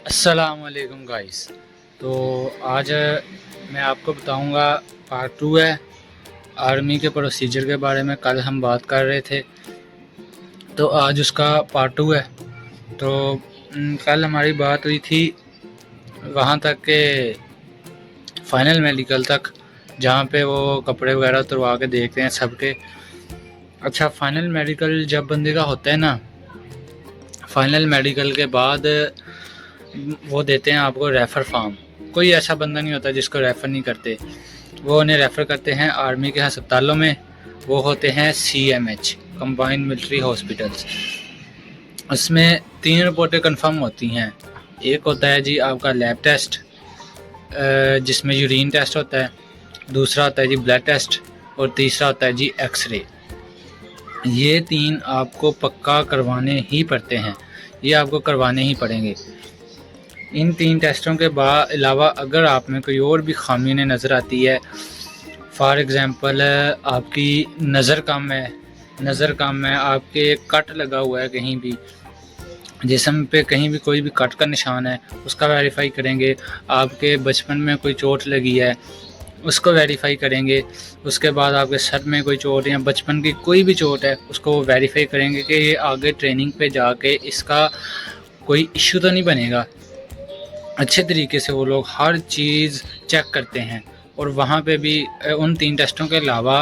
अस्सलाम वालेकुम गाइस। तो आज मैं आपको बताऊंगा पार्ट 2 है आर्मी के प्रोसीजर के बारे में। कल हम बात कर रहे थे तो आज उसका पार्ट 2 है। तो कल हमारी बात हुई थी वहाँ तक के फाइनल मेडिकल तक, जहाँ पे वो कपड़े वगैरह उतरवा के देखते हैं सबके। अच्छा, फाइनल मेडिकल जब बंदे का होता है ना, फाइनल मेडिकल के बाद वो देते हैं आपको रेफ़र फॉर्म। कोई ऐसा बंदा नहीं होता जिसको रेफ़र नहीं करते। वो उन्हें रेफ़र करते हैं आर्मी के अस्पतालों में। वो होते हैं CMH, कंबाइंड मिलिट्री हॉस्पिटल्स। उसमें 3 रिपोर्टें कंफर्म होती हैं। एक होता है जी आपका लैब टेस्ट, जिसमें यूरिन टेस्ट होता है। दूसरा होता है जी ब्लड टेस्ट, और तीसरा होता है जी एक्सरे। ये 3 आपको पक्का करवाने ही पड़ते हैं, ये आपको करवाने ही पड़ेंगे। इन 3 टेस्टों के अलावा अगर आप में कोई और भी खामी उन्हें नज़र आती है, फॉर एग्ज़ाम्पल आपकी नज़र कम है, आपके कट लगा हुआ है, कहीं भी जिस्म पे कहीं भी कोई भी कट का निशान है, उसका वेरीफाई करेंगे। आपके बचपन में कोई चोट लगी है, उसको वेरीफाई करेंगे। उसके बाद आपके सर में कोई चोट या बचपन की कोई भी चोट है, उसको वेरीफाई करेंगे कि ये आगे ट्रेनिंग पे जाके इसका कोई इश्यू तो नहीं बनेगा। अच्छे तरीके से वो लोग हर चीज़ चेक करते हैं। और वहाँ पे भी उन 3 टेस्टों के अलावा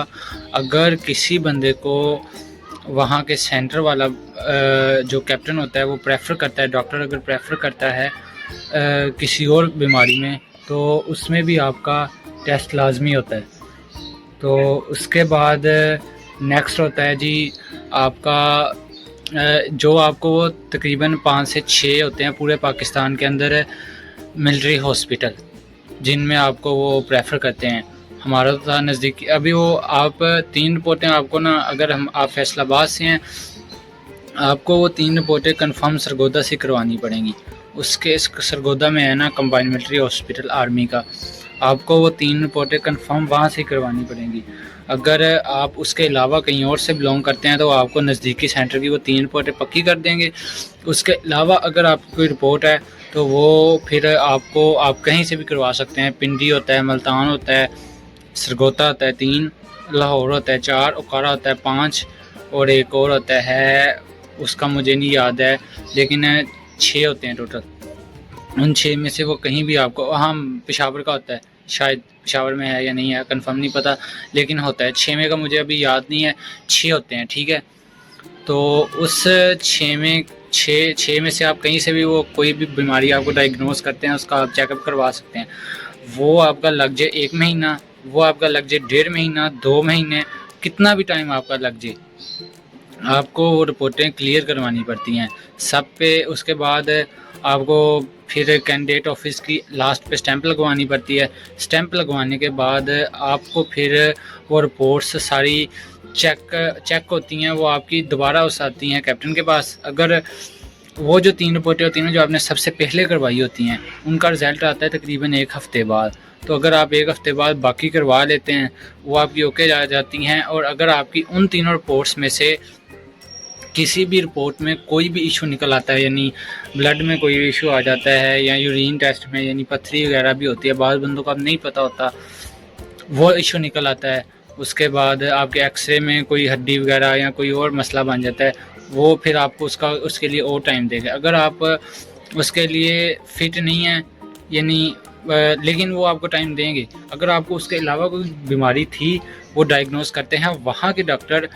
अगर किसी बंदे को वहाँ के सेंटर वाला जो कैप्टन होता है वो प्रेफर करता है, डॉक्टर अगर प्रेफर करता है किसी और बीमारी में, तो उसमें भी आपका टेस्ट लाजमी होता है। तो उसके बाद नेक्स्ट होता है जी आपका जो आपको वो तकरीबन 5 से 6 होते हैं पूरे पाकिस्तान के अंदर मिलिट्री हॉस्पिटल, जिनमें आपको वो प्रेफर करते हैं। हमारा तो था नज़दीकी। अभी वो आप 3 रिपोर्टें आपको ना, अगर आप फैसलाबाद से हैं, आपको वो 3 रिपोर्टें कंफर्म सरगोदा से करवानी पड़ेंगी। उसके सरगोदा में है ना कंबाइंड मिलिट्री हॉस्पिटल आर्मी का, आपको वो 3 रिपोर्टें कंफर्म वहाँ से करवानी पड़ेंगी। अगर आप उसके अलावा कहीं और से बिलोंग करते हैं तो आपको नज़दीकी सेंटर की वो 3 रिपोर्टें पक्की कर देंगे। उसके अलावा अगर आपकी कोई रिपोर्ट है तो वो फिर आप कहीं से भी करवा सकते हैं। पिंडी होता है, मुल्तान होता है, सरगोदा होता है 3, लाहौर होता है 4, ओकारा होता है 5, और एक और होता है उसका मुझे नहीं याद है, लेकिन 6 होते हैं टोटल। उन 6 में से वो कहीं भी आपको, हाँ पेशावर का होता है, शायद पेशावर में है या नहीं है कंफर्म नहीं पता, लेकिन होता है। 6 में का मुझे अभी याद नहीं है, 6 होते हैं, ठीक है। तो उस 6 में से आप कहीं से भी वो कोई भी बीमारी आपको डायग्नोस करते हैं, उसका आप चेकअप करवा सकते हैं। वो आपका लग जाए 1 महीना, वो आपका लग जाए 1.5 महीना, 2 महीने, कितना भी टाइम आपका लग जाए, आपको वो रिपोर्टें क्लियर करवानी पड़ती हैं सब पे। उसके बाद आपको फिर कैंडिडेट ऑफिस की लास्ट पे स्टैंप लगवानी पड़ती है। स्टैंप लगवाने के बाद आपको फिर वो रिपोर्ट्स सारी चेक होती हैं, वो आपकी दोबारा उस आती हैं कैप्टन के पास। अगर वो जो 3 रिपोर्टें होती हैं जो आपने सबसे पहले करवाई होती हैं, उनका रिज़ल्ट आता है तकरीबन 1 हफ़्ते बाद। तो अगर आप 1 हफ़्ते बाद बाकी करवा लेते हैं, वो आपकी ओके जा जाती हैं। और अगर आपकी उन तीनों रिपोर्ट्स में से किसी भी रिपोर्ट में कोई भी इशू निकल आता है, यानी ब्लड में कोई इशू आ जाता है, या यूरिन टेस्ट में यानी पथरी वगैरह भी होती है, बाद बंदों को अब नहीं पता होता, वो इशू निकल आता है। उसके बाद आपके एक्सरे में कोई हड्डी वगैरह या कोई और मसला बन जाता है, वो फिर आपको उसके लिए और टाइम देगा। अगर आप उसके लिए फ़िट नहीं हैं, यानी लेकिन वो आपको टाइम देंगे। अगर आपको उसके अलावा कोई बीमारी थी, वो डायग्नोस करते हैं वहाँ के डॉक्टर।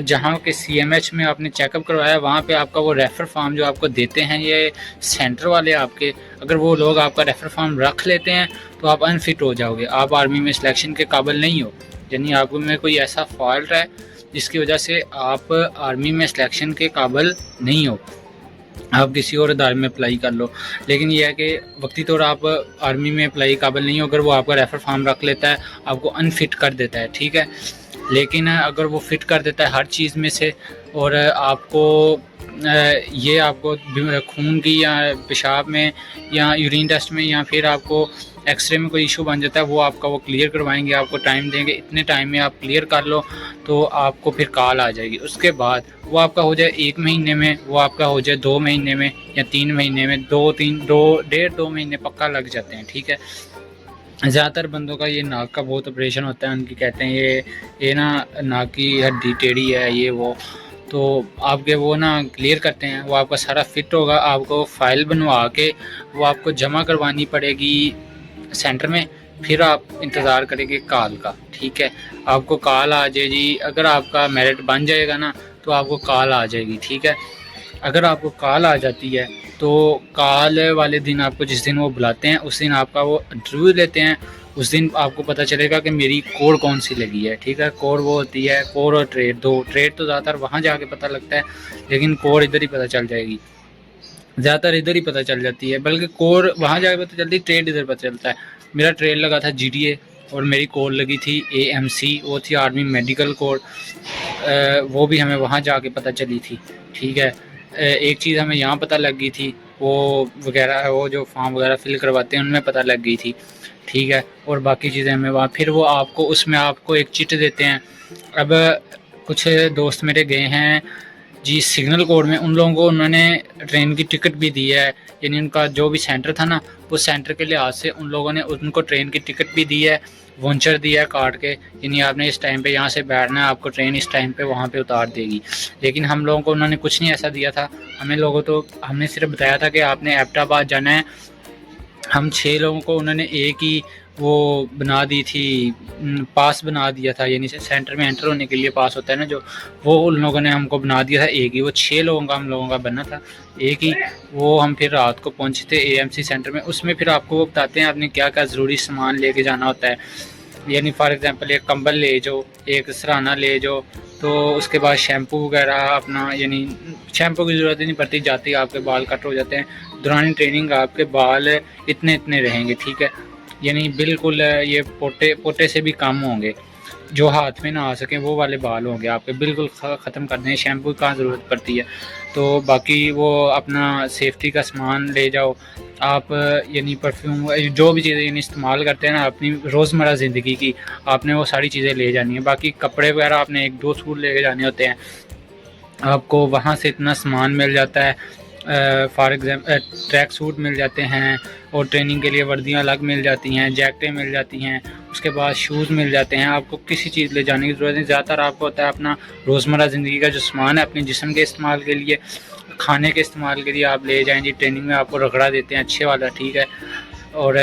जहाँ के CMH में आपने चेकअप करवाया, वहाँ पे आपका वो रेफ़र फॉर्म जो आपको देते हैं ये सेंटर वाले आपके, अगर वो लोग आपका रेफ़र फॉर्म रख लेते हैं तो आप अनफिट हो जाओगे, आप आर्मी में सिलेक्शन के काबिल नहीं हो। यानी आप में कोई ऐसा फॉल्ट है जिसकी वजह से आप आर्मी में सिलेक्शन के काबिल नहीं हो, आप किसी और इदारे में अप्लाई कर लो। लेकिन यह है कि वक्ती तौर आप आर्मी में अप्लाई काबिल नहीं हो, अगर वो आपका रेफ़र फॉर्म रख लेता है, आपको अनफिट कर देता है, ठीक है। लेकिन अगर वो फ़िट कर देता है हर चीज़ में से, और आपको ये आपको खून की या पेशाब में या यूरिन टेस्ट में या फिर आपको एक्सरे में कोई इशू बन जाता है, वो आपका वो क्लियर करवाएंगे, आपको टाइम देंगे, इतने टाइम में आप क्लियर कर लो तो आपको फिर कॉल आ जाएगी। उसके बाद वो आपका हो जाए 1 महीने में, वो आपका हो जाए 2 महीने में या 3 महीने में, 2 महीने पक्का लग जाते हैं। ठीक है, ज़्यादातर बंदों का ये नाक का बहुत ऑपरेशन होता है, उनकी कहते हैं ये ना नाक की हड्डी टेढ़ी है ये वो, तो आपके वो ना क्लियर करते हैं, वो आपका सारा फिट होगा। आपको फ़ाइल बनवा के वो आपको जमा करवानी पड़ेगी सेंटर में, फिर आप इंतज़ार करेंगे कॉल का। ठीक है, आपको कॉल आ जाए जी, अगर आपका मेरिट बन जाएगा ना तो आपको कॉल आ जाएगी। ठीक है, अगर आपको कॉल आ जाती है तो कॉल वाले दिन आपको जिस दिन वो बुलाते हैं उस दिन आपका वो इंटरव्यू लेते हैं, उस दिन आपको पता चलेगा कि मेरी कोर कौन सी लगी है। ठीक है, कोर वो होती है, कोर और ट्रेड दो, ट्रेड तो ज़्यादातर वहाँ जाके पता लगता है, लेकिन कोर इधर ही पता चल जाएगी, ज़्यादातर इधर ही पता चल जाती है, बल्कि कोर वहाँ जाके पता चलती है, ट्रेड इधर पता चलता है। मेरा ट्रेड लगा था GTA और मेरी कोर लगी थी AMC, वो थी आर्मी मेडिकल कोर, वो भी हमें वहाँ जाके पता चली थी। ठीक है, एक चीज़ हमें यहाँ पता लग गई थी, वो वगैरह वो जो फॉर्म वगैरह फिल करवाते हैं उनमें पता लग गई थी। ठीक है, और बाकी चीज़ें हमें वहाँ फिर वो आपको उसमें आपको एक चिट देते हैं। अब कुछ दोस्त मेरे गए हैं जी सिग्नल कोड में, उन लोगों को उन्होंने ट्रेन की टिकट भी दी है, यानी उनका जो भी सेंटर था ना, उस सेंटर के लिहाज से उन लोगों ने उनको ट्रेन की टिकट भी दी है, वाउचर दिया है काट के, यानी आपने इस टाइम पे यहाँ से बैठना है, आपको ट्रेन इस टाइम पे वहाँ पे उतार देगी। लेकिन हम लोगों को उन्होंने कुछ नहीं ऐसा दिया था, हमने सिर्फ बताया था कि आपने एबटाबाद जाना है। हम 6 लोगों को उन्होंने एक ही वो बना दी थी, पास बना दिया था, यानी सेंटर में एंटर होने के लिए पास होता है ना जो, वो उन लोगों ने हमको बना दिया था एक ही, वो 6 लोगों का हम लोगों का बनना था एक ही। वो हम फिर रात को पहुंचे थे AMC सेंटर में, उसमें फिर आपको वो बताते हैं आपने क्या क्या ज़रूरी सामान लेके जाना होता है, यानी फॉर एग्ज़ाम्पल एक कंबल ले जाओ, एक सराहना ले जाओ, तो उसके बाद शैम्पू वगैरह अपना, यानी शैम्पू की ज़रूरत ही नहीं पड़ती, जाते ही आपके बाल कट हो जाते हैं, दौरान ट्रेनिंग आपके बाल इतने इतने रहेंगे। ठीक है, यानी बिल्कुल ये पोटे से भी कम होंगे, जो हाथ में ना आ सकें वो वाले बाल होंगे आपके, बिल्कुल ख़त्म कर दें, शैम्पू की कहाँ ज़रूरत पड़ती है। तो बाकी वो अपना सेफ्टी का सामान ले जाओ आप, यानी परफ्यूम जो भी चीज़ें यानी इस्तेमाल करते हैं ना अपनी रोज़मर्रा ज़िंदगी की, आपने वो सारी चीज़ें ले जानी है। बाकी कपड़े वगैरह आपने 1-2 सूट लेके जाने होते हैं, आपको वहाँ से इतना सामान मिल जाता है। फॉर एग्जाम्पल ट्रैक सूट मिल जाते हैं, और ट्रेनिंग के लिए वर्दियाँ अलग मिल जाती हैं, जैकेटें मिल जाती हैं, उसके बाद शूज़ मिल जाते हैं। आपको किसी चीज़ ले जाने की ज़रूरत नहीं, ज़्यादातर आपको होता है अपना रोज़मर्रा ज़िंदगी का जो सामान है अपने जिस्म के इस्तेमाल के लिए, खाने के इस्तेमाल के लिए आप ले जाएँ जी। ट्रेनिंग में आपको रगड़ा देते हैं अच्छे वाला, ठीक है, और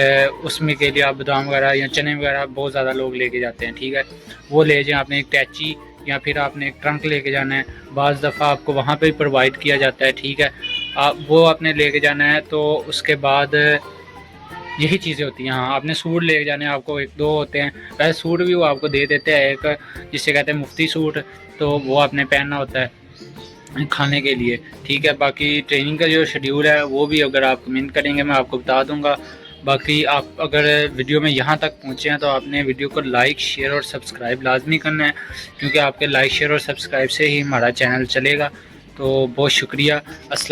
उसमें के लिए आप बादाम वगैरह या चने वगैरह बहुत ज़्यादा लोग लेके जाते हैं। ठीक है, वो ले जाएँ। आपने एक टैची या फिर आपने एक ट्रंक लेके जाना है, बाज़ दफ़ा आपको वहाँ पे प्रोवाइड किया जाता है। ठीक है, आप वो आपने लेके जाना है। तो उसके बाद यही चीज़ें होती हैं। हाँ, आपने सूट लेके जाने हैं, आपको 1-2 होते हैं, वैसे सूट भी वो आपको दे देते हैं, एक जिसे कहते हैं मुफ्ती सूट, तो वो आपने पहनना होता है खाने के लिए। ठीक है, बाकी ट्रेनिंग का जो शेड्यूल है वो भी अगर आप कमेंट करेंगे मैं आपको बता दूंगा। बाकी आप अगर वीडियो में यहाँ तक पहुँचे हैं तो आपने वीडियो को लाइक, शेयर और सब्सक्राइब लाजमी करना है, क्योंकि आपके लाइक, शेयर और सब्सक्राइब से ही हमारा चैनल चलेगा। तो बहुत शुक्रिया। अस्सलाम।